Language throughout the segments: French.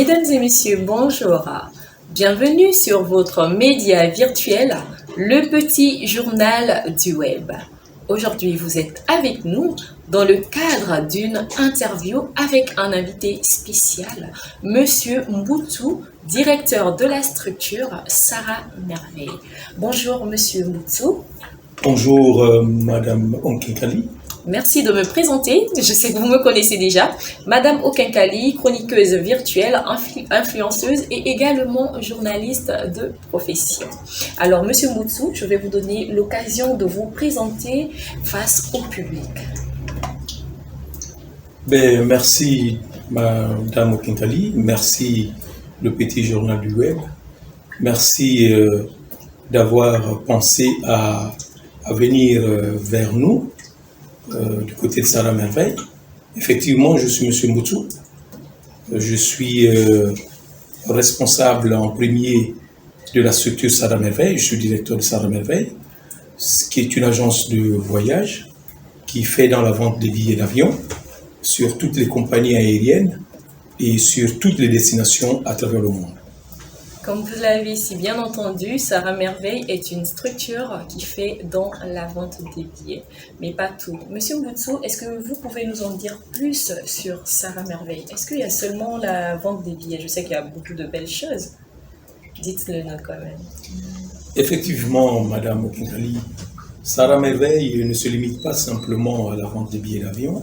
Mesdames et messieurs, bonjour. Bienvenue sur votre média virtuel, le petit journal du web. Aujourd'hui, vous êtes avec nous dans le cadre d'une interview avec un invité spécial, Monsieur Mboutou, directeur de la structure Sarah Merveille. Bonjour Monsieur Mboutou. Bonjour Madame Onkenkali. Merci de me présenter. Je sais que vous me connaissez déjà. Madame Okenkali, chroniqueuse virtuelle, influenceuse et également journaliste de profession. Alors, Monsieur Mboutou, je vais vous donner l'occasion de vous présenter face au public. Merci Madame Okenkali, merci le petit journal du web, merci d'avoir pensé à venir vers nous du côté de Sarah Merveille. Effectivement, je suis Monsieur Mboutou. Je suis responsable en premier de la structure Sarah Merveille. Je suis directeur de Sarah Merveille, qui est une agence de voyage qui fait dans la vente des billets d'avion sur toutes les compagnies aériennes et sur toutes les destinations à travers le monde. Comme vous l'avez si bien entendu, Sarah Merveille est une structure qui fait dans la vente des billets, mais pas tout. Monsieur Mboutou, est-ce que vous pouvez nous en dire plus sur Sarah Merveille? Est-ce qu'il y a seulement la vente des billets? Je sais qu'il y a beaucoup de belles choses. Dites-le nous quand même. Effectivement, Madame Okenkali, Sarah Merveille ne se limite pas simplement à la vente des billets d'avion.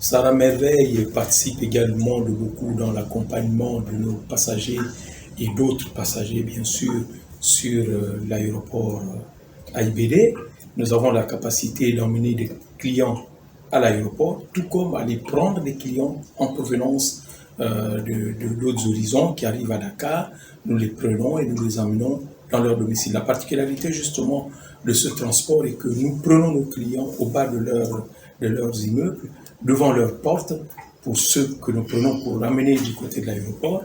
Sarah Merveille participe également de beaucoup dans l'accompagnement de nos passagers et d'autres passagers, bien sûr, sur l'aéroport AIBD. Nous avons la capacité d'emmener des clients à l'aéroport, tout comme aller prendre des clients en provenance d'autres horizons qui arrivent à Dakar. Nous les prenons et nous les emmenons dans leur domicile. La particularité, justement, de ce transport est que nous prenons nos clients au bas de leurs immeubles, devant leurs portes, pour ceux que nous prenons pour ramener du côté de l'aéroport,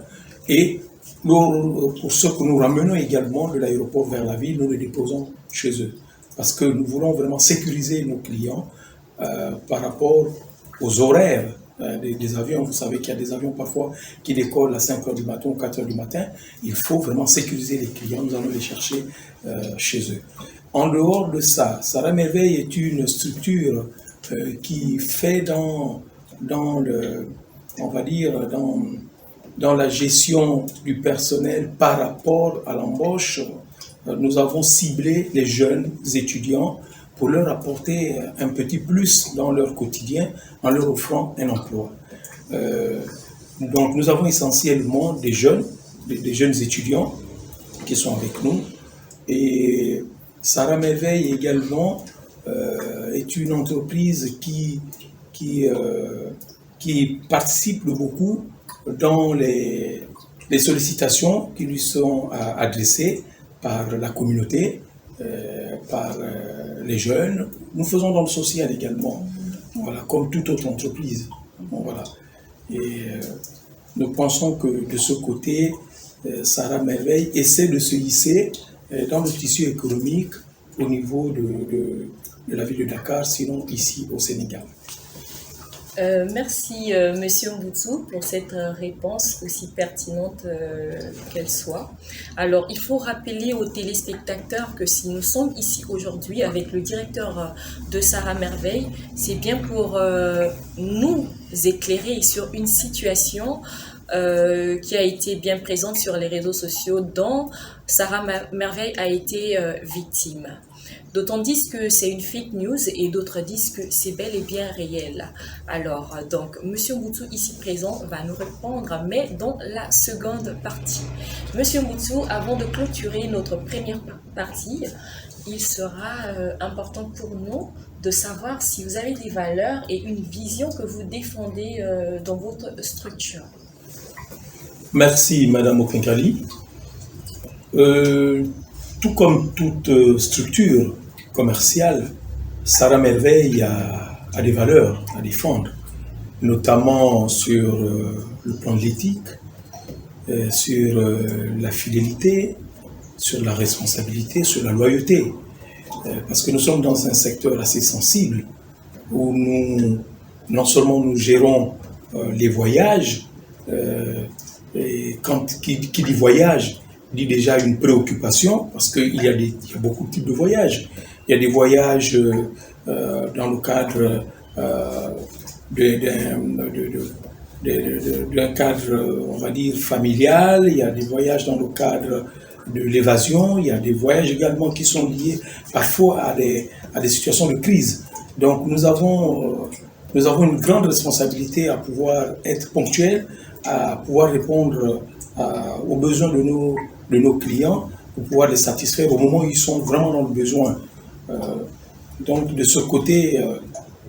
et pour ceux que nous ramenons également de l'aéroport vers la ville, nous les déposons chez eux. Parce que nous voulons vraiment sécuriser nos clients par rapport aux horaires des avions. Vous savez qu'il y a des avions parfois qui décollent à 5 h du matin ou 4 h du matin. Il faut vraiment sécuriser les clients. Nous allons les chercher chez eux. En dehors de ça, Sarah Merveille est une structure qui fait dans la gestion du personnel par rapport à l'embauche. Nous avons ciblé les jeunes étudiants pour leur apporter un petit plus dans leur quotidien en leur offrant un emploi. Donc nous avons essentiellement des jeunes étudiants qui sont avec nous. Et Sarah Merveille également est une entreprise qui participe beaucoup dans les sollicitations qui lui sont adressées par la communauté, par les jeunes. Nous faisons dans le social également, voilà, comme toute autre entreprise. Voilà. Et nous pensons que de ce côté, Sarah Merveille essaie de se hisser dans le tissu économique au niveau de la ville de Dakar, sinon ici au Sénégal. Merci Monsieur Mboutou pour cette réponse aussi pertinente qu'elle soit. Alors il faut rappeler aux téléspectateurs que si nous sommes ici aujourd'hui avec le directeur de Sarah Merveille, c'est bien pour nous éclairer sur une situation qui a été bien présente sur les réseaux sociaux dont Sarah Merveille a été victime. D'autant disent que c'est une fake news et d'autres disent que c'est bel et bien réel. Alors, donc, Monsieur Mboutou, ici présent, va nous répondre, mais dans la seconde partie. Monsieur Mboutou, avant de clôturer notre première partie, il sera important pour nous de savoir si vous avez des valeurs et une vision que vous défendez dans votre structure. Merci Madame Okenkali. Tout comme toute structure commerciale, Sarah Merveille a des valeurs à défendre, notamment sur le plan de l'éthique, sur la fidélité, sur la responsabilité, sur la loyauté. Parce que nous sommes dans un secteur assez sensible où non seulement nous gérons les voyages, Et qui dit voyage, dit déjà une préoccupation, parce qu'il y a beaucoup de types de voyages. Il y a des voyages dans le cadre d'un cadre, on va dire, familial, il y a des voyages dans le cadre de l'évasion, il y a des voyages également qui sont liés parfois à des situations de crise. Donc nous avons une grande responsabilité à pouvoir être ponctuels, à pouvoir répondre aux besoins de nos clients, pour pouvoir les satisfaire au moment où ils sont vraiment dans le besoin. Donc de ce côté,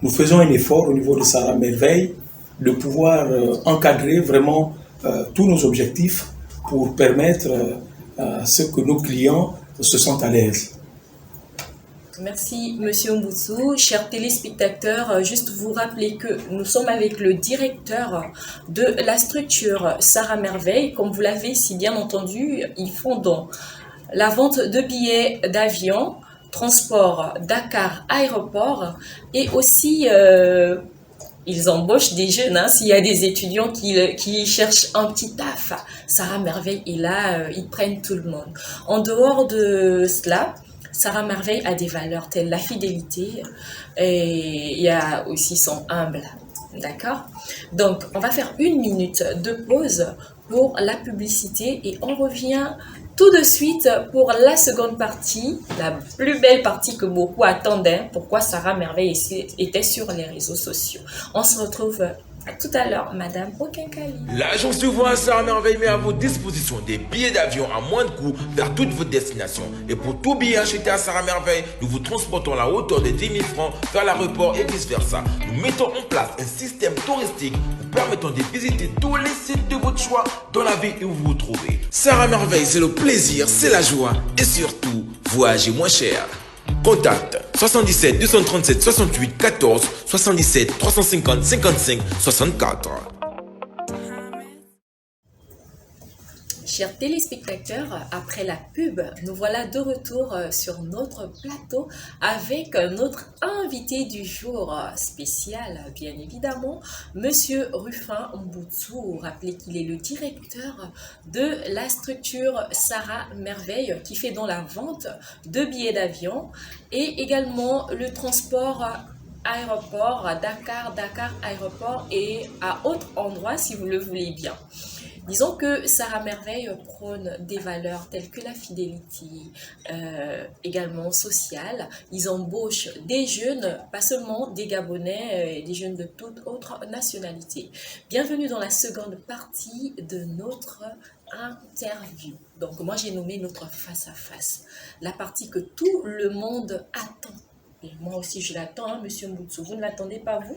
nous faisons un effort au niveau de Sarah Merveille de pouvoir encadrer vraiment tous nos objectifs pour permettre à ce que nos clients se sentent à l'aise. Merci, Monsieur Mboutsou. Chers téléspectateurs, juste vous rappeler que nous sommes avec le directeur de la structure Sarah Merveille. Comme vous l'avez si bien entendu, ils font donc la vente de billets d'avion, transport Dakar-Aéroport et aussi ils embauchent des jeunes. S'il y a des étudiants qui cherchent un petit taf, Sarah Merveille est là, ils prennent tout le monde. En dehors de cela, Sarah Merveille a des valeurs telles la fidélité et il y a aussi son humble. D'accord? Donc, on va faire 1 minute de pause pour la publicité et on revient tout de suite pour la seconde partie, la plus belle partie que beaucoup attendaient. Pourquoi Sarah Merveille était sur les réseaux sociaux. On se retrouve à tout à l'heure, Madame Okinkali. L'agence de voix Sarah Merveille met à votre disposition des billets d'avion à moins de coût vers toutes vos destinations. Et pour tout billet acheté à Sarah Merveille, nous vous transportons à la hauteur de 10 000 francs vers l'aéroport et vice versa. Nous mettons en place un système touristique vous permettant de visiter tous les sites de votre choix dans la ville où vous vous trouvez. Sarah Merveille, c'est le plaisir, c'est la joie et surtout, voyager moins cher. Contact 77 237 68 14 77 350 55 64. Chers téléspectateurs, après la pub, nous voilà de retour sur notre plateau avec notre invité du jour spécial, bien évidemment, Monsieur Rufin Mboutsou. Rappelez qu'il est le directeur de la structure Sarah Merveille qui fait dans la vente de billets d'avion et également le transport aéroport à Dakar, Dakar aéroport et à autres endroits si vous le voulez bien. Disons que Sarah Merveille prône des valeurs telles que la fidélité, également sociale. Ils embauchent des jeunes, pas seulement des Gabonais, des jeunes de toute autre nationalité. Bienvenue dans la seconde partie de notre interview. Donc moi j'ai nommé notre face-à-face, la partie que tout le monde attend. Et moi aussi je l'attends, Monsieur Mboutsou. Vous ne l'attendez pas, vous?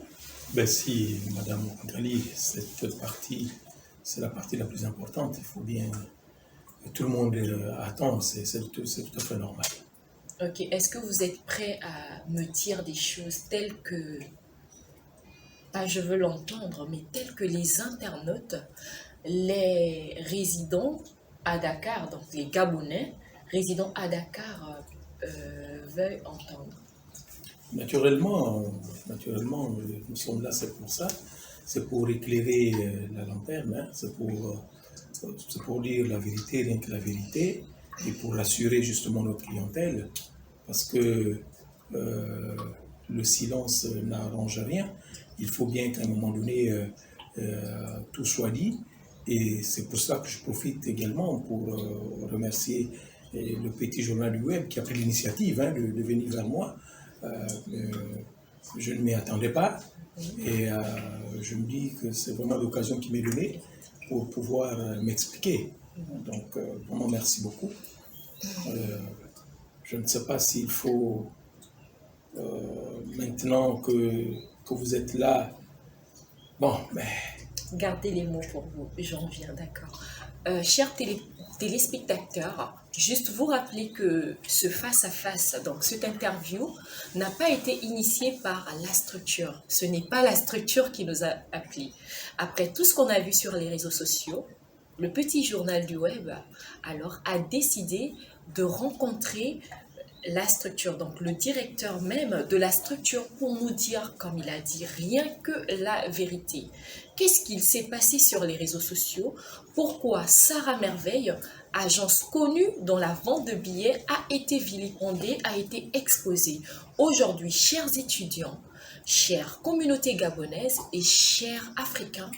Ben si, Madame Okinkali, cette partie... c'est la partie la plus importante, il faut bien... Tout le monde attend, c'est tout à fait normal. Ok, est-ce que vous êtes prêt à me dire des choses telles que, pas je veux l'entendre, mais telles que les internautes, les résidents à Dakar, donc les Gabonais, résidents à Dakar, veuillent entendre? Naturellement, nous sommes là, c'est pour ça. C'est pour éclairer la lanterne, hein. C'est pour dire la vérité, rien que la vérité, et pour rassurer justement notre clientèle, parce que le silence n'arrange rien. Il faut bien qu'à un moment donné, tout soit dit, et c'est pour ça que je profite également pour remercier le petit journal du web qui a pris l'initiative de venir vers moi. Je ne m'y attendais pas. Et je me dis que c'est vraiment l'occasion qui m'est donnée pour pouvoir m'expliquer. Donc, vraiment, merci beaucoup. Je ne sais pas s'il faut, maintenant que vous êtes là, bon, mais... Gardez les mots pour vous, j'en viens, d'accord. Chers téléspectateurs, juste vous rappeler que ce face-à-face, donc cette interview, n'a pas été initiée par la structure. Ce n'est pas la structure qui nous a appelés. Après tout ce qu'on a vu sur les réseaux sociaux, le petit journal du web alors a décidé de rencontrer la structure, donc le directeur même de la structure, pour nous dire, comme il a dit, rien que la vérité. Qu'est-ce qu'il s'est passé sur les réseaux sociaux? Pourquoi Sarah Merveille, agence connue dans la vente de billets, a été vilipendée, a été exposée? Aujourd'hui, chers étudiants, chère communauté gabonaise et chers Africains,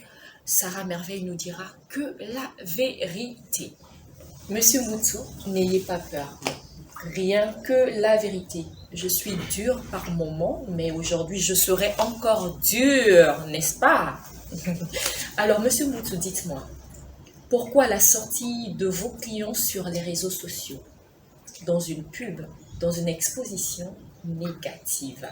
Sarah Merveille nous dira que la vérité. Monsieur Moutou, n'ayez pas peur. Rien que la vérité. Je suis dure par moments, mais aujourd'hui je serai encore dure, n'est-ce pas? Alors, Monsieur Moutou, dites-moi, pourquoi la sortie de vos clients sur les réseaux sociaux, dans une pub, dans une exposition négative?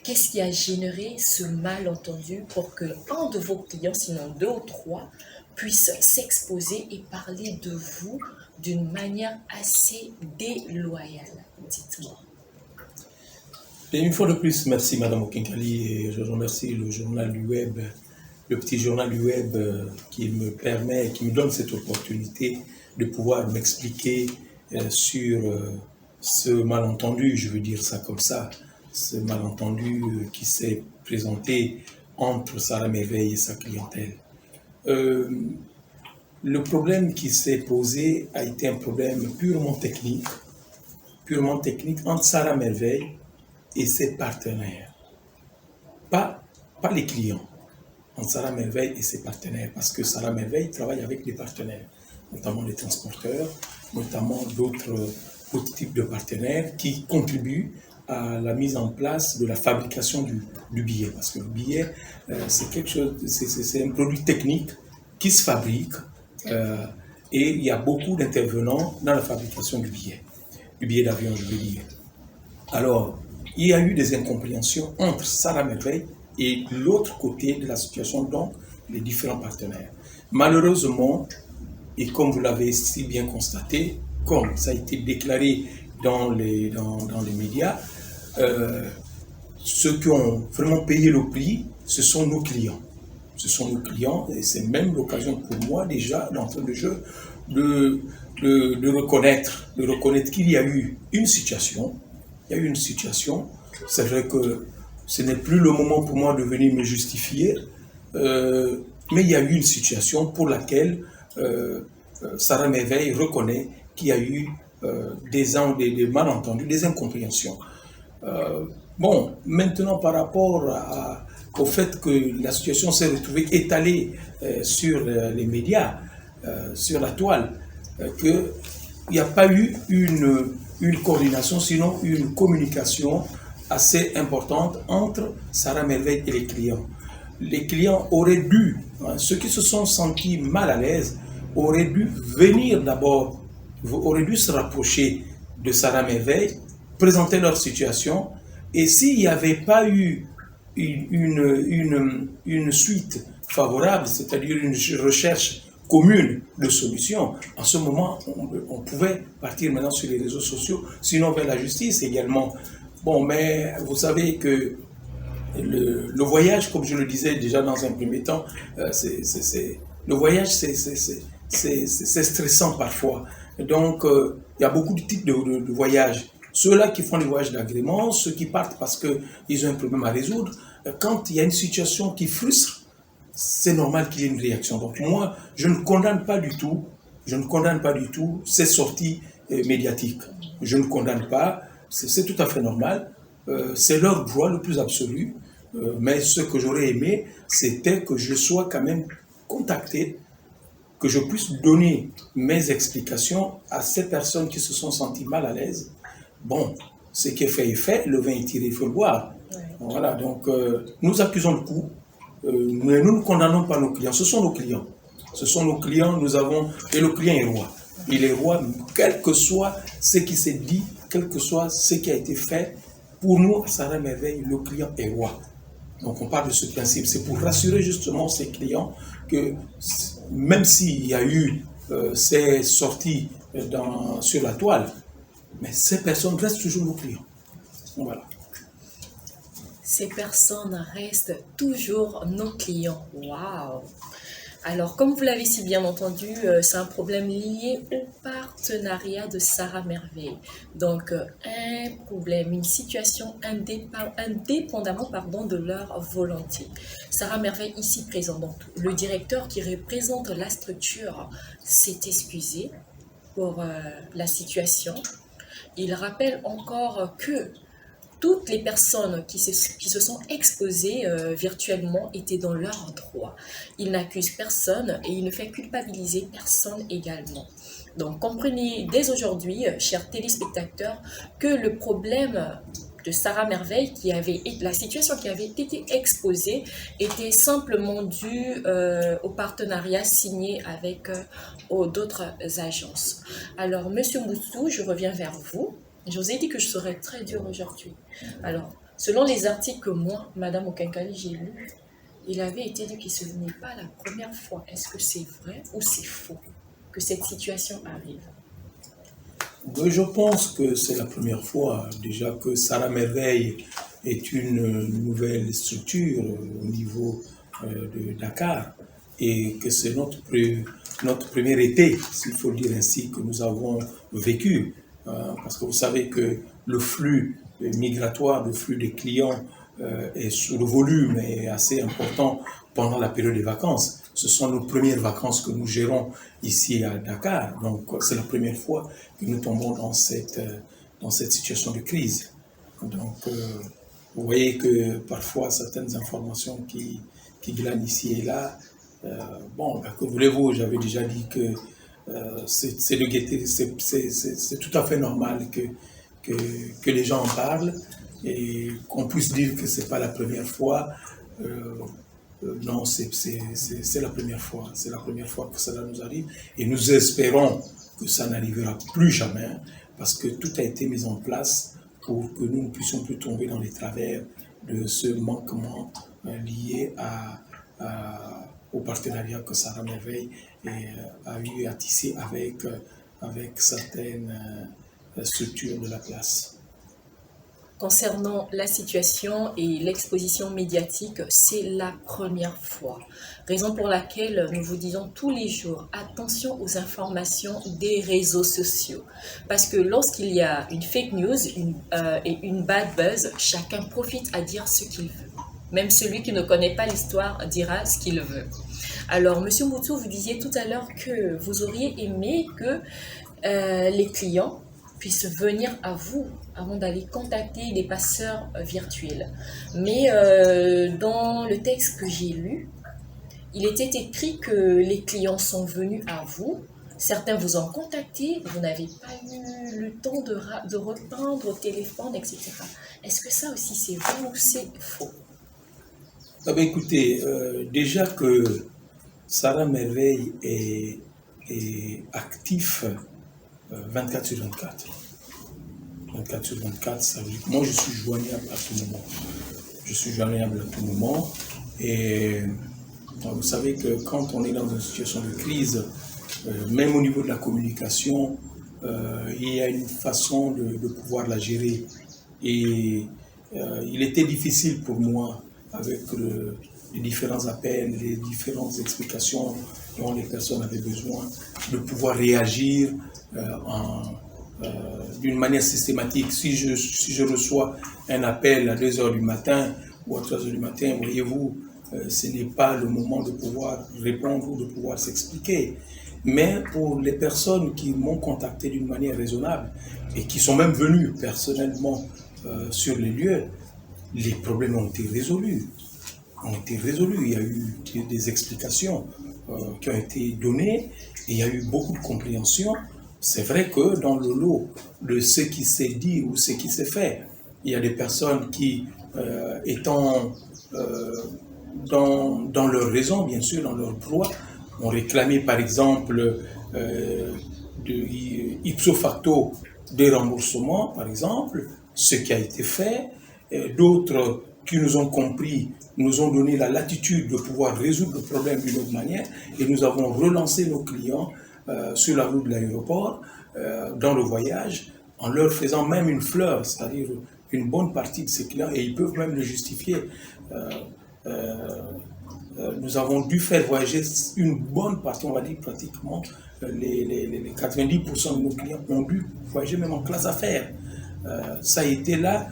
Qu'est-ce qui a généré ce malentendu pour que un de vos clients, sinon 2 ou 3, puisse s'exposer et parler de vous d'une manière assez déloyale? Dites-moi. Et une fois de plus, merci Madame Okinkali et je remercie le journal du web, le petit journal du web qui me permet, qui me donne cette opportunité de pouvoir m'expliquer sur ce malentendu, je veux dire ça comme ça, ce malentendu qui s'est présenté entre Sarah Merveille et sa clientèle. Le problème qui s'est posé a été un problème purement technique entre Sarah Merveille et ses partenaires, pas les clients, entre Sarah Merveille et ses partenaires, parce que Sarah Merveille travaille avec des partenaires, notamment les transporteurs, notamment d'autres types de partenaires qui contribuent à la mise en place de la fabrication du billet, parce que le billet, c'est quelque chose, c'est un produit technique qui se fabrique et il y a beaucoup d'intervenants dans la fabrication du billet d'avion, je veux dire. Alors, il y a eu des incompréhensions entre Sarah Merveille et l'autre côté de la situation, donc les différents partenaires. Malheureusement, et comme vous l'avez si bien constaté, comme ça a été déclaré dans les médias, ceux qui ont vraiment payé le prix, ce sont nos clients. Ce sont nos clients et c'est même l'occasion pour moi déjà, d'entrer le jeu, de reconnaître qu'il y a eu une situation. Il y a eu une situation. C'est vrai que ce n'est plus le moment pour moi de venir me justifier, mais il y a eu une situation pour laquelle Sarah Merveille reconnaît qu'il y a eu des malentendus, des incompréhensions. Bon, maintenant par rapport au fait que la situation s'est retrouvée étalée sur les médias, sur la toile, qu'il n'y a pas eu une coordination, sinon une communication assez importante entre Sarah Merveille et les clients. Les clients auraient dû, ceux qui se sont sentis mal à l'aise, auraient dû venir d'abord, auraient dû se rapprocher de Sarah Merveille, présenter leur situation, et s'il n'y avait pas eu une suite favorable, c'est-à-dire une recherche commune de solutions, en ce moment, on pouvait partir maintenant sur les réseaux sociaux, sinon vers la justice également. Bon, mais vous savez que le voyage, comme je le disais déjà dans un premier temps, le voyage, c'est stressant parfois. Donc, il y a beaucoup de types de voyages. Ceux-là qui font des voyages d'agrément, ceux qui partent parce qu'ils ont un problème à résoudre, quand il y a une situation qui frustre, c'est normal qu'il y ait une réaction. Donc moi, je ne condamne pas du tout ces sorties médiatiques. Je ne condamne pas, c'est tout à fait normal. C'est leur droit le plus absolu. Mais ce que j'aurais aimé, c'était que je sois quand même contacté, que je puisse donner mes explications à ces personnes qui se sont senties mal à l'aise. Bon, ce qui est fait, le vin est tiré, il faut le boire. Ouais. Voilà, donc nous accusons le coup, mais nous ne condamnons pas nos clients, ce sont nos clients. Ce sont nos clients, et le client est roi. Il est roi, quel que soit ce qui s'est dit, quel que soit ce qui a été fait. Pour nous, à Sarah Merveille, le client est roi. Donc on parle de ce principe, c'est pour rassurer justement ces clients que même s'il y a eu ces sorties sur la toile, mais ces personnes restent toujours nos clients. Voilà. Ces personnes restent toujours nos clients. Waouh! Alors, comme vous l'avez si bien entendu, c'est un problème lié au partenariat de Sarah Merveille. Donc, un problème, une situation indépendamment de leur volonté. Sarah Merveille, ici présent, donc le directeur qui représente la structure, s'est excusé pour la situation. Il rappelle encore que toutes les personnes qui se sont exposées virtuellement étaient dans leur droit. Il n'accuse personne et il ne fait culpabiliser personne également. Donc comprenez dès aujourd'hui, chers téléspectateurs, que le problème de Sarah Merveille, la situation qui avait été exposée, était simplement due au partenariat signé avec d'autres agences. Alors, Monsieur Moussou, je reviens vers vous. Je vous ai dit que je serais très dure aujourd'hui. Alors, selon les articles que moi, Madame Okenkali, j'ai lus, il avait été dit que ce n'est pas la première fois. Est-ce que c'est vrai ou c'est faux que cette situation arrive? Je pense que c'est la première fois déjà que Sarah Merveille est une nouvelle structure au niveau de Dakar et que c'est notre premier été, s'il faut le dire ainsi, que nous avons vécu. Parce que vous savez que le flux migratoire, le flux des clients le volume est assez important pendant la période des vacances. Ce sont nos premières vacances que nous gérons ici à Dakar. Donc c'est la première fois que nous tombons dans cette situation de crise. Donc vous voyez que parfois certaines informations qui glanent ici et là, que voulez-vous, j'avais déjà dit que c'est de guetter, c'est tout à fait normal que les gens en parlent et qu'on puisse dire que c'est pas la première fois. Non, c'est la première fois. C'est la première fois que cela nous arrive et nous espérons que ça n'arrivera plus jamais parce que tout a été mis en place pour que nous ne puissions plus tomber dans les travers de ce manquement lié au partenariat que Sarah Merveille a eu à tisser avec certaines structures de la place. Concernant la situation et l'exposition médiatique, c'est la première fois. Raison pour laquelle nous vous disons tous les jours, attention aux informations des réseaux sociaux. Parce que lorsqu'il y a une fake news et une bad buzz, chacun profite à dire ce qu'il veut. Même celui qui ne connaît pas l'histoire dira ce qu'il veut. Alors, Monsieur Moutou, vous disiez tout à l'heure que vous auriez aimé que les clients puissent venir à vous avant d'aller contacter des passeurs virtuels. Mais dans le texte que j'ai lu, il était écrit que les clients sont venus à vous, certains vous ont contacté, vous n'avez pas eu le temps de reprendre au téléphone, etc. Est-ce que ça aussi c'est vrai ou c'est faux? Écoutez, déjà que Sarah Merveille est actif 24 sur 24. 24 sur 24, ça veut dire que moi je suis joignable à tout moment. Je suis joignable à tout moment. Et vous savez que quand on est dans une situation de crise, même au niveau de la communication, il y a une façon de pouvoir la gérer. Et il était difficile pour moi, avec les différents appels, les différentes explications dont les personnes avaient besoin, de pouvoir réagir d'une manière systématique. Si je reçois un appel à 2 h du matin ou à 3 h du matin, voyez-vous, ce n'est pas le moment de pouvoir répondre ou de pouvoir s'expliquer. Mais pour les personnes qui m'ont contacté d'une manière raisonnable et qui sont même venues personnellement sur les lieux, les problèmes ont été résolus. Il y a eu des explications qui ont été données et il y a eu beaucoup de compréhension. C'est vrai que dans le lot de ce qui s'est dit ou ce qui s'est fait, il y a des personnes qui, étant dans leur raison, bien sûr, dans leur droit, ont réclamé par exemple ipso facto des remboursements, par exemple, ce qui a été fait. D'autres qui nous ont compris nous ont donné la latitude de pouvoir résoudre le problème d'une autre manière et nous avons relancé nos clients sur la route de l'aéroport, dans le voyage, en leur faisant même une fleur, c'est-à-dire une bonne partie de ces clients, et ils peuvent même le justifier. nous avons dû faire voyager une bonne partie, on va dire pratiquement les 90% de nos clients ont dû voyager même en classe affaires. Ça a été là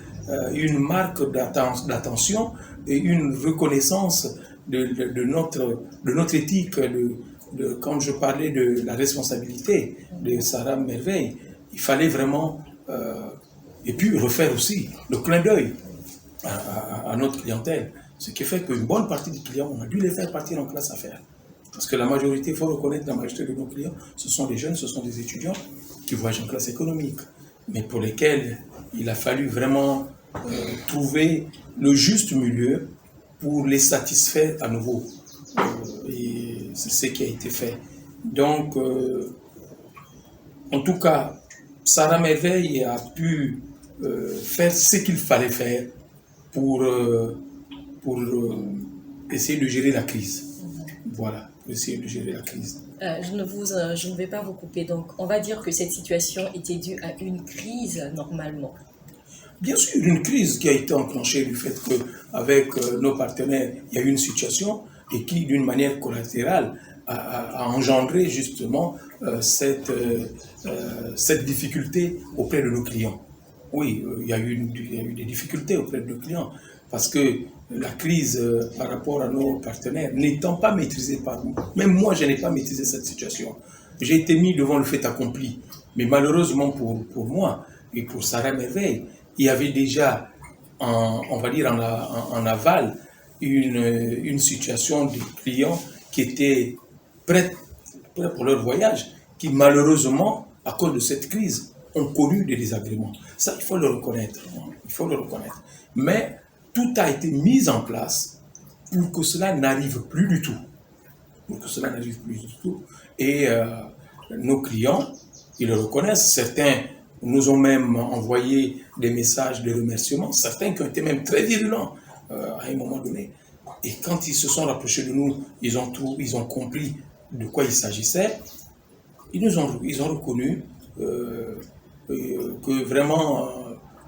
une marque d'attention et une reconnaissance de notre éthique, quand je parlais de la responsabilité de Sarah Merveille, il fallait vraiment, et puis refaire aussi le clin d'œil à notre clientèle. Ce qui fait qu'une bonne partie des clients, on a dû les faire partir en classe affaires. Parce que la majorité, il faut reconnaître la majorité de nos clients, ce sont des jeunes, ce sont des étudiants qui voyagent en classe économique, mais pour lesquels il a fallu vraiment trouver le juste milieu pour les satisfaire à nouveau. Et c'est ce qui a été fait. Donc, en tout cas, Sarah Merveille a pu faire ce qu'il fallait faire pour essayer de gérer la crise. Voilà, pour essayer de gérer la crise. Je ne vais pas vous couper. Donc, on va dire que cette situation était due à une crise, normalement. Bien sûr, une crise qui a été enclenchée du fait qu'avec nos partenaires, il y a eu une situation et qui, d'une manière collatérale, a engendré justement cette difficulté auprès de nos clients. Oui, il y a eu des difficultés auprès de nos clients parce que la crise par rapport à nos partenaires n'étant pas maîtrisée par nous, même moi je n'ai pas maîtrisé cette situation. J'ai été mis devant le fait accompli, mais malheureusement pour moi et pour Sarah Merveille, il y avait déjà, on va dire en aval, une situation des clients qui étaient prêts pour leur voyage, qui malheureusement, à cause de cette crise, ont connu des désagréments. Ça, il faut le reconnaître. Il faut le reconnaître. Mais tout a été mis en place pour que cela n'arrive plus du tout. Pour que cela n'arrive plus du tout. Et nos clients, ils le reconnaissent. Certains nous ont même envoyé des messages de remerciement. Certains qui ont été même très virulents à un moment donné. Et quand ils se sont rapprochés de nous, ils ont compris de quoi il s'agissait. Ils ont reconnu que vraiment,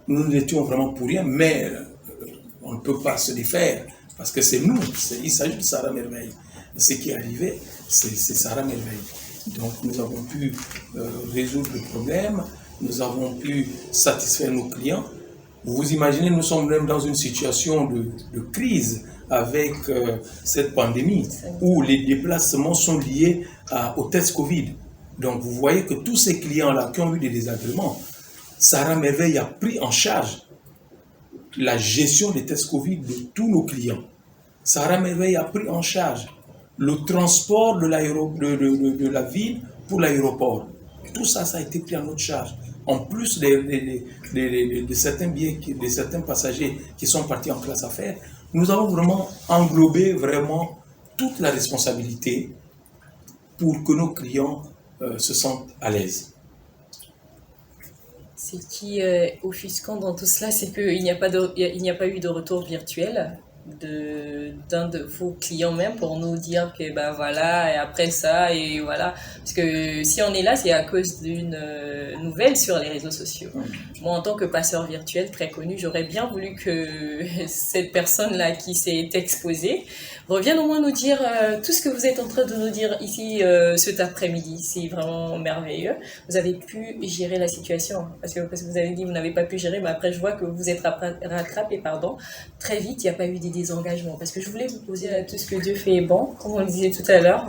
nous n'étions vraiment pour rien, mais on ne peut pas se défaire, parce que c'est nous, il s'agit de Sarah Merveille. Ce qui est arrivé, c'est Sarah Merveille. Donc nous avons pu résoudre le problème, nous avons pu satisfaire nos clients. Vous imaginez, nous sommes même dans une situation de crise avec cette pandémie, où les déplacements sont liés au test Covid. Donc vous voyez que tous ces clients-là qui ont eu des désagréments, Sarah Merveille a pris en charge la gestion des tests Covid de tous nos clients. Sarah Merveille a pris en charge le transport de la ville pour l'aéroport. Tout ça, ça a été pris en notre charge. En plus de certains billets, de certains passagers qui sont partis en classe affaires, nous avons vraiment englobé toute la responsabilité pour que nos clients se sentent à l'aise. Ce qui est offusquant dans tout cela, c'est qu'il n'y a pas eu de retour virtuel d'un de vos clients même pour nous dire que ben voilà, et après ça, et voilà. Parce que si on est là, c'est à cause d'une nouvelle sur les réseaux sociaux. Moi, en tant que passeur virtuel très connu, j'aurais bien voulu que cette personne-là qui s'est exposée revienne au moins nous dire tout ce que vous êtes en train de nous dire ici cet après-midi. C'est vraiment merveilleux. Vous avez pu gérer la situation, parce que vous avez dit que vous n'avez pas pu gérer, mais après je vois que vous êtes rattrapé, très vite. Il n'y a pas eu des désengagements, parce que je voulais vous poser tout ce que Dieu fait est bon, comme on le disait tout à l'heure.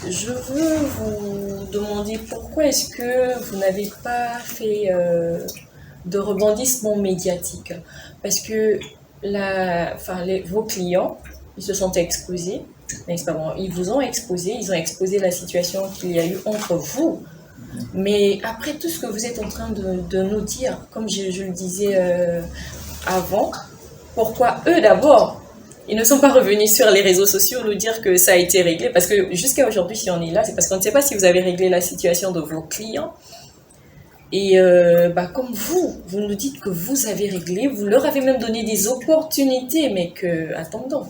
Je veux vous demander pourquoi est-ce que vous n'avez pas fait de rebondissement médiatique, parce que vos clients, ils se sont exposés, n'est-ce pas? Bon, ils vous ont exposé, ils ont exposé la situation qu'il y a eu entre vous. Mais après tout ce que vous êtes en train de nous dire, comme je le disais avant, pourquoi eux d'abord, ils ne sont pas revenus sur les réseaux sociaux nous dire que ça a été réglé? Parce que jusqu'à aujourd'hui, si on est là, c'est parce qu'on ne sait pas si vous avez réglé la situation de vos clients. Et comme vous nous dites que vous avez réglé, vous leur avez même donné des opportunités, mais que, attendons,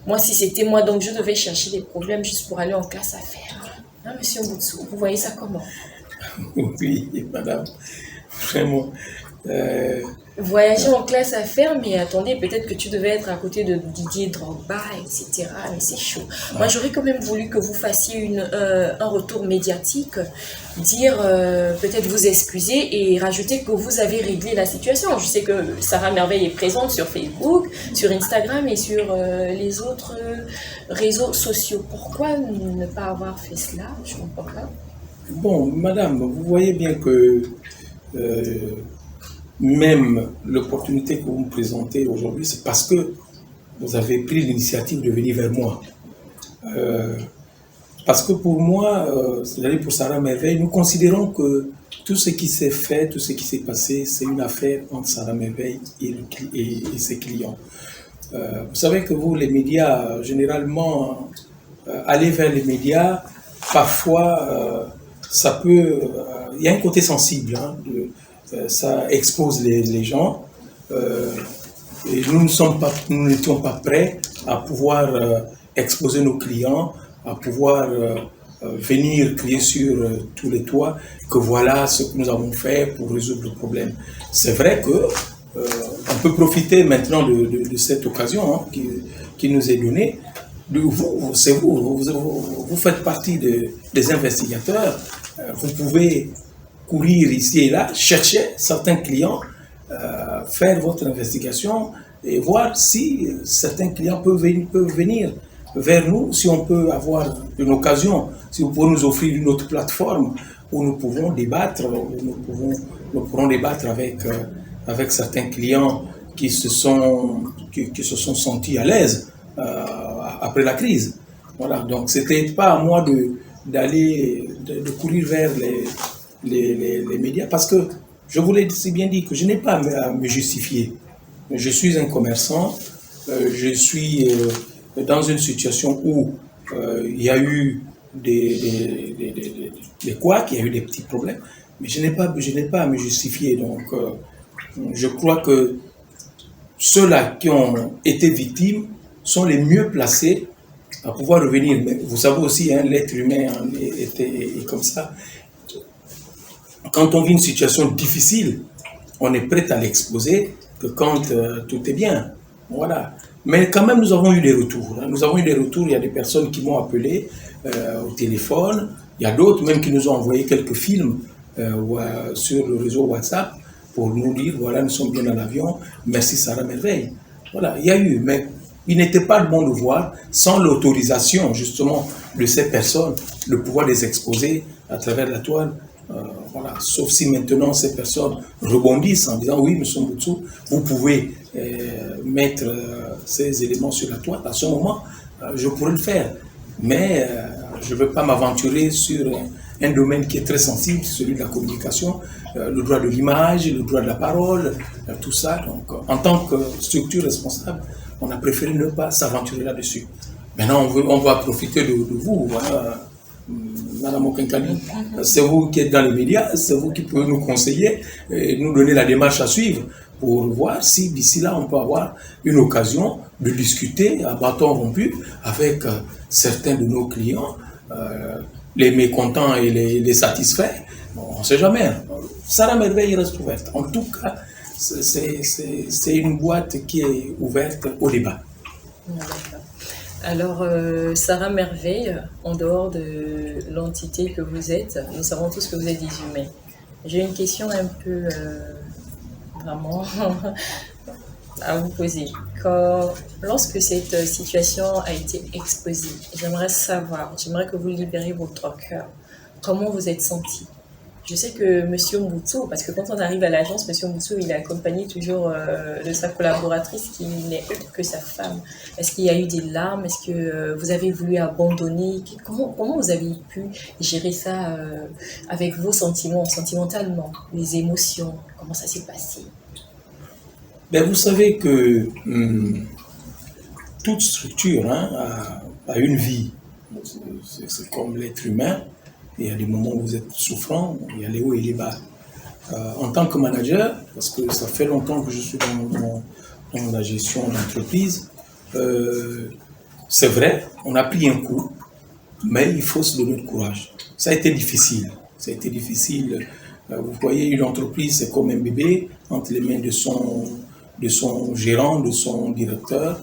moi si c'était moi, donc je devais chercher des problèmes juste pour aller en classe affaires. Hein, monsieur Mboutsou, vous voyez ça comment? Oui, madame, vraiment, Voyager en classe à faire, mais attendez, peut-être que tu devais être à côté de Didier Drogba, etc. Mais c'est chaud. Moi, j'aurais quand même voulu que vous fassiez un retour médiatique, dire peut-être vous excuser et rajouter que vous avez réglé la situation. Je sais que Sarah Merveille est présente sur Facebook, sur Instagram et sur les autres réseaux sociaux. Pourquoi ne pas avoir fait cela? Je ne comprends pas. Bon, madame, vous voyez bien que même l'opportunité que vous me présentez aujourd'hui, c'est parce que vous avez pris l'initiative de venir vers moi. Parce que pour moi, c'est-à-dire pour Sarah Merveille, nous considérons que tout ce qui s'est fait, tout ce qui s'est passé, c'est une affaire entre Sarah Merveille et ses clients. Vous savez que vous, les médias, généralement, aller vers les médias, parfois, ça peut... Il y a un côté sensible, hein, ça expose les gens. Et nous n'étions pas prêts à pouvoir exposer nos clients, à pouvoir venir crier sur tous les toits que voilà ce que nous avons fait pour résoudre le problème. C'est vrai que on peut profiter maintenant de cette occasion hein, qui nous est donnée. C'est vous faites partie des investigateurs. Vous pouvez courir ici et là, chercher certains clients, faire votre investigation et voir si certains clients peuvent venir vers nous, si on peut avoir une occasion, si vous pouvez nous offrir une autre plateforme où nous pouvons débattre, nous pourrons débattre avec certains clients qui se sont sentis à l'aise après la crise. Voilà, donc c'était pas à moi de courir vers les médias parce que je vous l'ai si bien dit que je n'ai pas à me justifier. Je suis un commerçant, je suis dans une situation où il y a eu des couacs, il y a eu des petits problèmes, mais je n'ai pas à me justifier. Donc, je crois que ceux-là qui ont été victimes sont les mieux placés à pouvoir revenir. Mais vous savez aussi, hein, l'être humain est comme ça. Quand on vit une situation difficile, on est prêt à l'exposer que quand tout est bien. Voilà. Mais quand même, nous avons eu des retours. Hein. Nous avons eu des retours. Il y a des personnes qui m'ont appelé au téléphone. Il y a d'autres même qui nous ont envoyé quelques films sur le réseau WhatsApp pour nous dire, voilà, nous sommes bien dans l'avion. Merci Sarah Merveille. Voilà, il y a eu. Mais il n'était pas de bon devoir, sans l'autorisation justement de ces personnes, de pouvoir les exposer à travers la toile. Voilà. Sauf si maintenant ces personnes rebondissent en disant oui, M. Mboutsou, vous pouvez mettre ces éléments sur la toile. À ce moment, je pourrais le faire. Mais je ne veux pas m'aventurer sur un domaine qui est très sensible, celui de la communication, le droit de l'image, le droit de la parole, tout ça. Donc, en tant que structure responsable, on a préféré ne pas s'aventurer là-dessus. Maintenant, on va profiter de vous. Voilà. Madame Okenkali, c'est vous qui êtes dans les médias, c'est vous qui pouvez nous conseiller et nous donner la démarche à suivre pour voir si d'ici là on peut avoir une occasion de discuter à bâton rompu avec certains de nos clients, les mécontents et les satisfaits. Bon, on ne sait jamais. Sarah Merveille reste ouverte. En tout cas, c'est une boîte qui est ouverte au débat. Alors, Sarah Merveille, en dehors de l'entité que vous êtes, nous savons tous que vous êtes des humains. J'ai une question un peu vraiment à vous poser. Lorsque cette situation a été exposée, j'aimerais que vous libériez votre cœur. Comment vous êtes senti? Je sais que M. Mboutsou, parce que quand on arrive à l'agence, M. Mboutsou, il est accompagné toujours de sa collaboratrice qui n'est autre que sa femme. Est-ce qu'il y a eu des larmes? Est-ce que vous avez voulu abandonner? Comment vous avez pu gérer ça avec vos sentiments, sentimentalement, les émotions? Comment ça s'est passé? Ben, vous savez que toute structure a une vie. C'est comme l'être humain. Il y a des moments où vous êtes souffrant, il y a les hauts et les bas. En tant que manager, parce que ça fait longtemps que je suis dans la gestion d'entreprise, c'est vrai, on a pris un coup, mais il faut se donner le courage. Ça a été difficile. Ça a été difficile Vous voyez, une entreprise, c'est comme un bébé entre les mains de son gérant, de son directeur.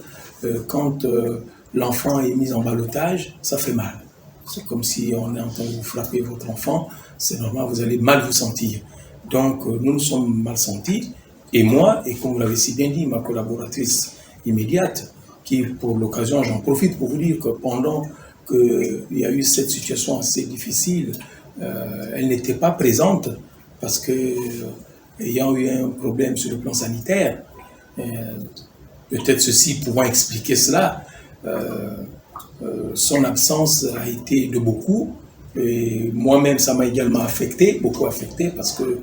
Quand l'enfant est mis en ballottage, ça fait mal. C'est comme si on est en train de vous frapper votre enfant. C'est normal, vous allez mal vous sentir. Donc, nous nous sommes mal sentis. Et moi, et comme vous l'avez si bien dit, ma collaboratrice immédiate, qui, pour l'occasion, j'en profite pour vous dire que pendant qu'il y a eu cette situation assez difficile, elle n'était pas présente parce que, ayant eu un problème sur le plan sanitaire, peut-être ceci pouvant expliquer cela, son absence a été de beaucoup. Et moi-même, ça m'a également affecté, beaucoup affecté, parce que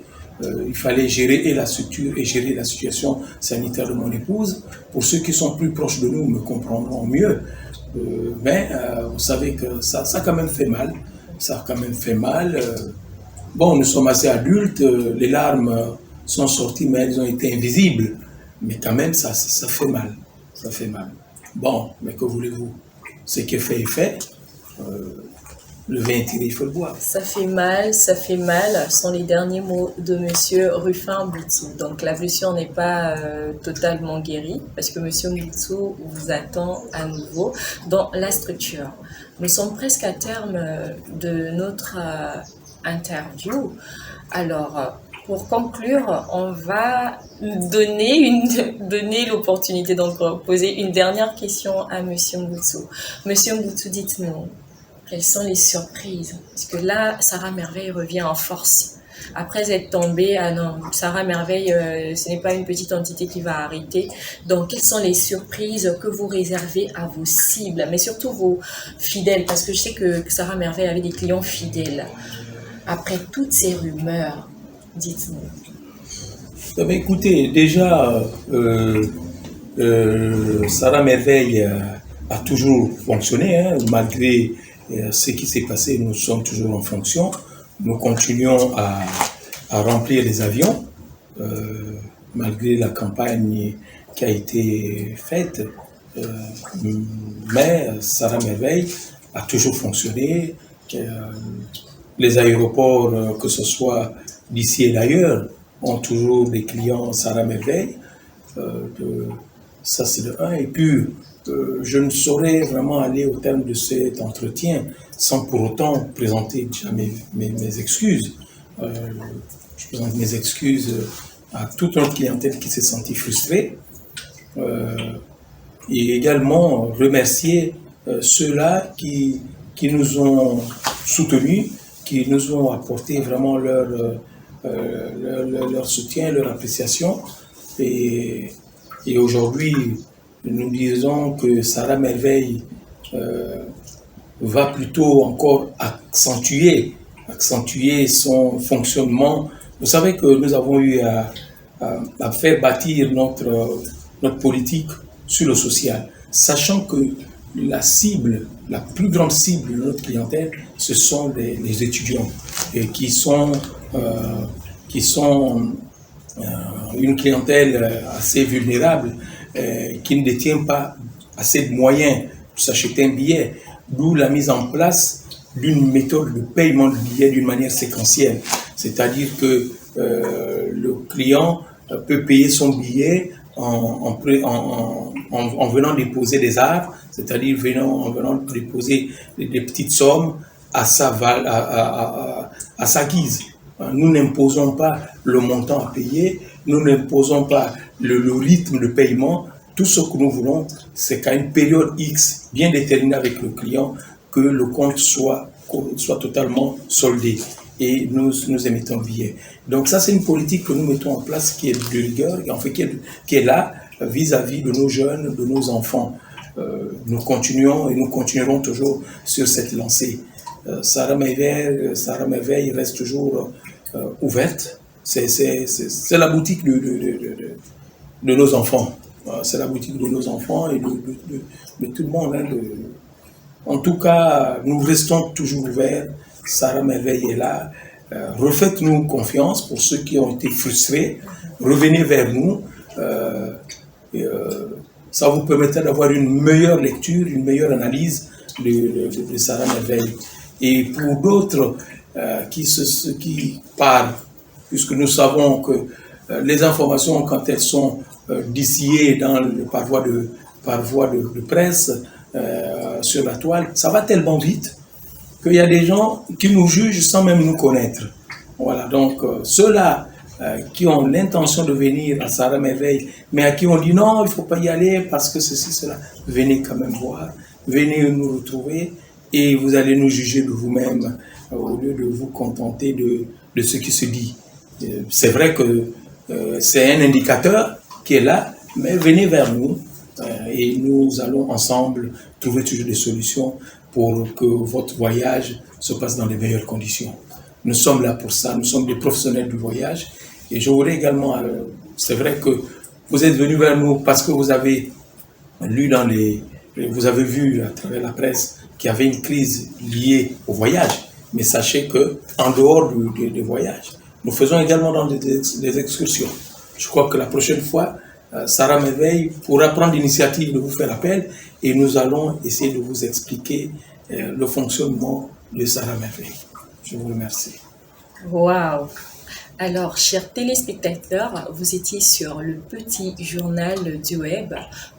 il fallait gérer et la structure et gérer la situation sanitaire de mon épouse. Pour ceux qui sont plus proches de nous me comprendront mieux. Mais vous savez que ça a quand même fait mal. Ça a quand même fait mal. Bon, nous sommes assez adultes, les larmes sont sorties, mais elles ont été invisibles. Mais quand même, ça fait mal. Ça fait mal. Bon, mais que voulez-vous? Ce qui est fait. Le vin est tiré, il faut le boire. Ça fait mal, sont les derniers mots de Monsieur Rufin Boutsou. Donc la blessure n'est pas totalement guérie parce que Monsieur Boutsou vous attend à nouveau dans la structure. Nous sommes presque à terme de notre interview. Alors, pour conclure, on va donner l'opportunité de poser une dernière question à Monsieur Boutsou. Monsieur Boutsou, dites-nous, quelles sont les surprises? Parce que là, Sarah Merveille revient en force. Après être tombée, non, Sarah Merveille, ce n'est pas une petite entité qui va arrêter. Donc, quelles sont les surprises que vous réservez à vos cibles, mais surtout vos fidèles? Parce que je sais que Sarah Merveille avait des clients fidèles. Après toutes ces rumeurs, dites-nous. Écoutez, déjà, Sarah Merveille a toujours fonctionné, hein, malgré ce qui s'est passé, nous sommes toujours en fonction. Nous continuons à remplir les avions, malgré la campagne qui a été faite. Mais Sarah Merveille a toujours fonctionné. Les aéroports, que ce soit d'ici et d'ailleurs, ont toujours des clients Sarah Merveille. Ça, c'est de un. Et puis, je ne saurais vraiment aller au terme de cet entretien sans pour autant présenter déjà mes excuses. Je présente mes excuses à toute notre clientèle qui s'est sentie frustrée et également remercier ceux-là qui nous ont soutenus, qui nous ont apporté vraiment leur soutien, leur appréciation. Et aujourd'hui, nous disons que Sarah Merveille va plutôt encore accentuer son fonctionnement. Vous savez que nous avons eu à faire bâtir notre politique sur le social, sachant que la plus grande cible de notre clientèle, ce sont les étudiants et qui sont une clientèle assez vulnérable, qui ne détient pas assez de moyens pour s'acheter un billet, d'où la mise en place d'une méthode de paiement de billets d'une manière séquentielle. C'est-à-dire que le client peut payer son billet en venant déposer des arbres, c'est-à-dire en venant déposer des petites sommes à sa guise. Nous n'imposons pas le montant à payer, nous n'imposons pas le rythme de paiement. Tout ce que nous voulons, c'est qu'à une période X bien déterminée avec le client, que le compte soit totalement soldé et nous émettons le billet. Donc ça, c'est une politique que nous mettons en place qui est de rigueur, en fait, qui est là vis-à-vis de nos jeunes, de nos enfants. Nous continuons et nous continuerons toujours sur cette lancée. Sarah Merveille reste toujours ouverte. C'est la boutique de nos enfants. C'est la boutique de nos enfants et de tout le monde. Hein, en tout cas, nous restons toujours ouverts. Sarah Merveille est là. Refaites-nous confiance pour ceux qui ont été frustrés. Revenez vers nous. Ça vous permettra d'avoir une meilleure lecture, une meilleure analyse de Sarah Merveille. Et pour d'autres qui par puisque nous savons que les informations, quand elles sont distillées par voie de presse sur la toile, ça va tellement vite qu'il y a des gens qui nous jugent sans même nous connaître. Voilà, donc ceux-là qui ont l'intention de venir à Sarah Merveille, mais à qui on dit non, il ne faut pas y aller parce que ceci, cela, venez quand même voir, venez nous retrouver et vous allez nous juger de vous-même au lieu de vous contenter de ce qui se dit. C'est vrai que c'est un indicateur qui est là, mais venez vers nous et nous allons ensemble trouver toujours des solutions pour que votre voyage se passe dans les meilleures conditions. Nous sommes là pour ça, nous sommes des professionnels du voyage. Et je voudrais également, c'est vrai que vous êtes venus vers nous parce que vous avez vous avez vu à travers la presse qu'il y avait une crise liée au voyage. Mais sachez que en dehors des voyages, nous faisons également dans des excursions. Je crois que la prochaine fois, Sarah Merveille pourra prendre l'initiative de vous faire appel et nous allons essayer de vous expliquer le fonctionnement de Sarah Merveille. Je vous remercie. Waouh! Alors, chers téléspectateurs, vous étiez sur le petit journal du web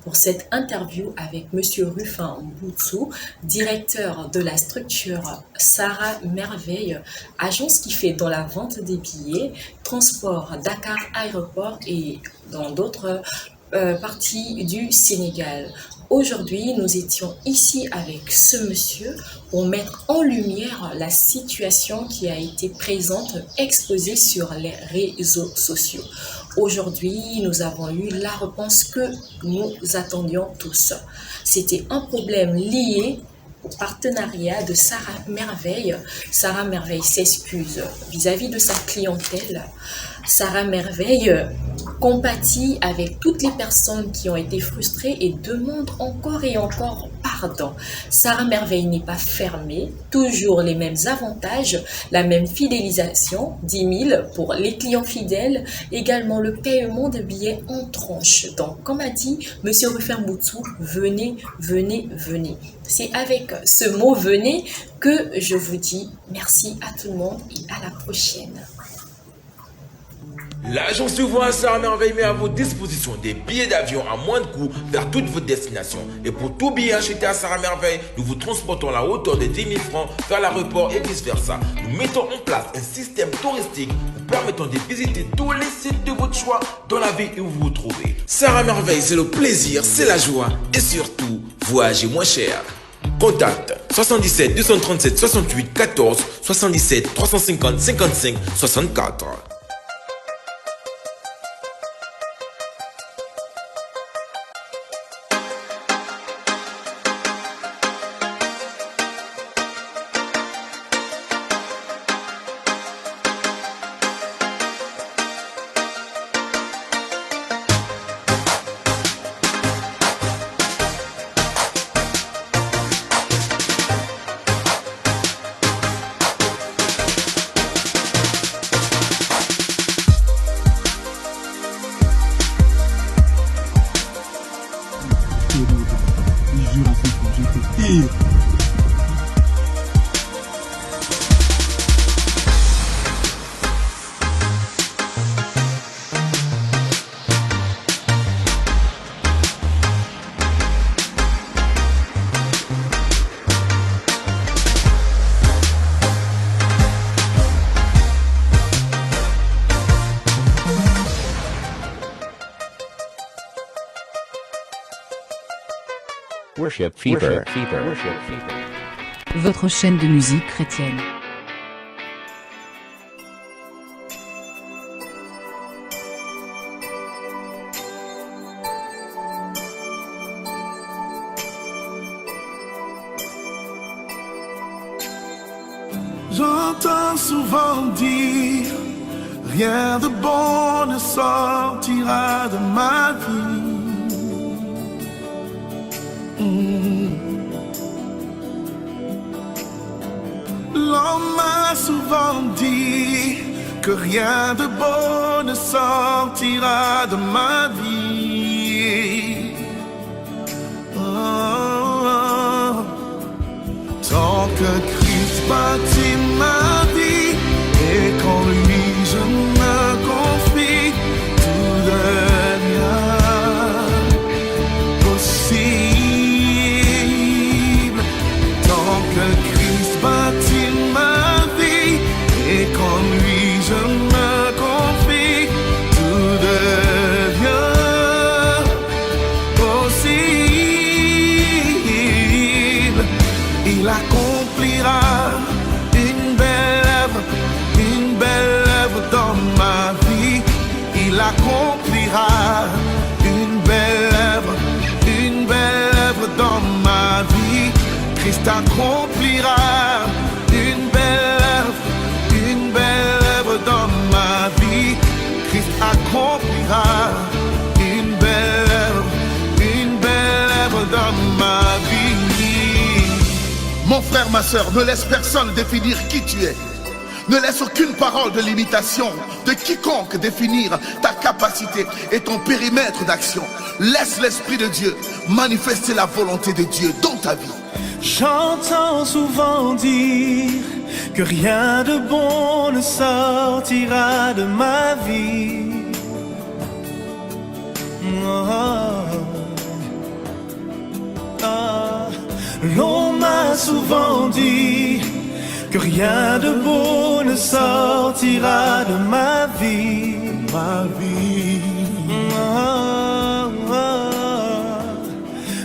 pour cette interview avec Monsieur Rufin Boutsou, directeur de la structure Sarah Merveille, agence qui fait dans la vente des billets, transport Dakar Aéroport et dans d'autres parties du Sénégal. Aujourd'hui, nous étions ici avec ce monsieur pour mettre en lumière la situation qui a été présente, exposée sur les réseaux sociaux. Aujourd'hui, nous avons eu la réponse que nous attendions tous. C'était un problème lié au partenariat de Sarah Merveille. Sarah Merveille s'excuse vis-à-vis de sa clientèle. Sarah Merveille compatit avec toutes les personnes qui ont été frustrées et demande encore et encore pardon. Sarah Merveille n'est pas fermée, toujours les mêmes avantages, la même fidélisation, 10 000 pour les clients fidèles, également le paiement de billets en tranche. Donc, comme a dit M. Rufin Boutsou, venez, venez, venez. C'est avec ce mot « venez » que je vous dis merci à tout le monde et à la prochaine. L'agence de voyage Sarah Merveille met à votre disposition des billets d'avion à moins de coût vers toutes vos destinations. Et pour tout billet acheté à Sarah Merveille, nous vous transportons à la hauteur de 10 000 francs vers l'aéroport et vice versa. Nous mettons en place un système touristique vous permettant de visiter tous les sites de votre choix dans la ville où vous vous trouvez. Sarah Merveille, c'est le plaisir, c'est la joie et surtout, voyager moins cher. Contact 77 237 68 14 77 350 55 64. Worship Fever. Votre chaîne de musique chrétienne. J'entends souvent dire, rien de bon ne sortira de ma vie. L'homme m'a souvent dit que rien de bon ne sortira de ma vie. Tant que Christ bâtit ma vie et qu'en lui je accomplira une belle œuvre dans ma vie. Mon frère, ma soeur, ne laisse personne définir qui tu es. Ne laisse aucune parole de limitation de quiconque définir ta capacité et ton périmètre d'action. Laisse l'Esprit de Dieu manifester la volonté de Dieu dans ta vie. J'entends souvent dire que rien de bon ne sortira de ma vie. L'on m'a souvent dit que rien de beau ne sortira de ma vie.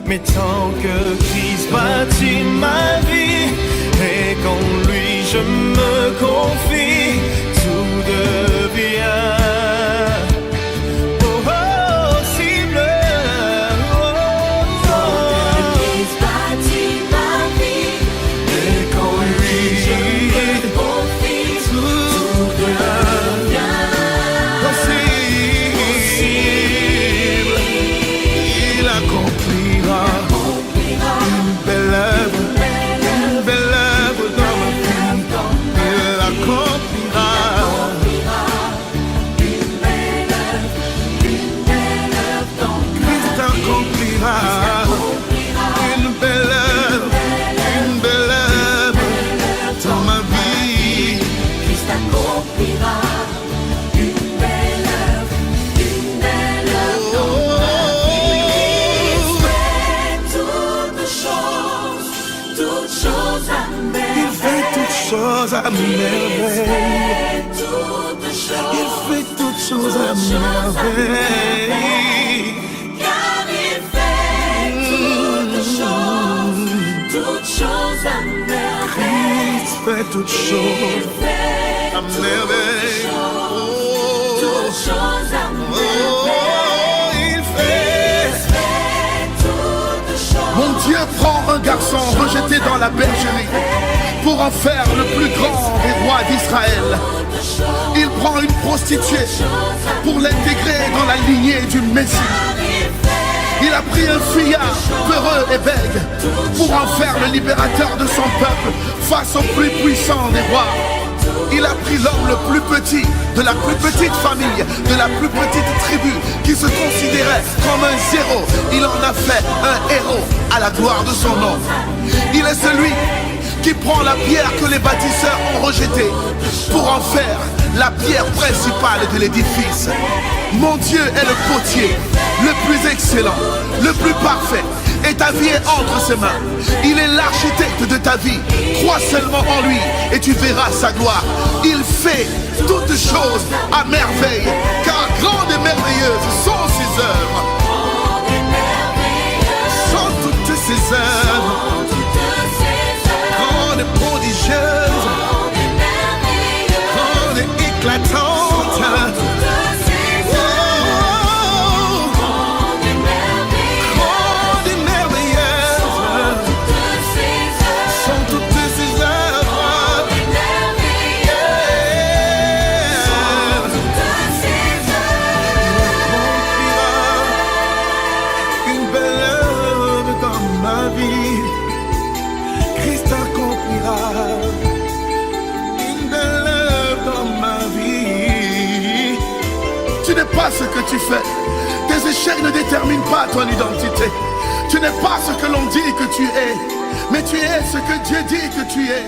Mais tant que Christ bâtit ma vie et qu'en lui je me confie, tout devient possible. Christ bâtit ma vie et qu'en lui je me confie, tout devient possible. Il accomplira une belle œuvre dans ma vie. Il accomplira une belle œuvre dans Christ accomplira une belle œuvre dans ma vie. Christ accomplira une belle œuvre dans ma vie. Toutes choses à merveille. Il fait toutes choses à merveille. Il fait toutes choses à merveille. Car il fait toutes choses à merveille. Il fait toutes choses à merveille. Toutes choses à merveille. Il fait. Toutes choses. Mon Dieu prend un garçon rejeté dans la bergerie pour en faire le plus grand des rois d'Israël. Il prend une prostituée pour l'intégrer dans la lignée du Messie. Il a pris un fuyard peureux et bègue pour en faire le libérateur de son peuple face au plus puissant des rois. Il a pris l'homme le plus petit, de la plus petite famille, de la plus petite tribu, qui se considérait comme un zéro. Il en a fait un héros à la gloire de son nom. Il est celui qui prend la pierre que les bâtisseurs ont rejetée pour en faire la pierre principale de l'édifice. Mon Dieu est le potier, le plus excellent, le plus parfait. Et ta vie est entre ses mains. Il est l'architecte de ta vie. Crois seulement en lui et tu verras sa gloire. Il fait toutes choses à merveille, car grandes et merveilleuses sont ses œuvres. Sont toutes ses œuvres. Grandes et prodigieuses, grandes et éclatantes. Pas ce que tu fais. Tes échecs ne déterminent pas ton identité. Tu n'es pas ce que l'on dit que tu es, mais tu es ce que Dieu dit que tu es.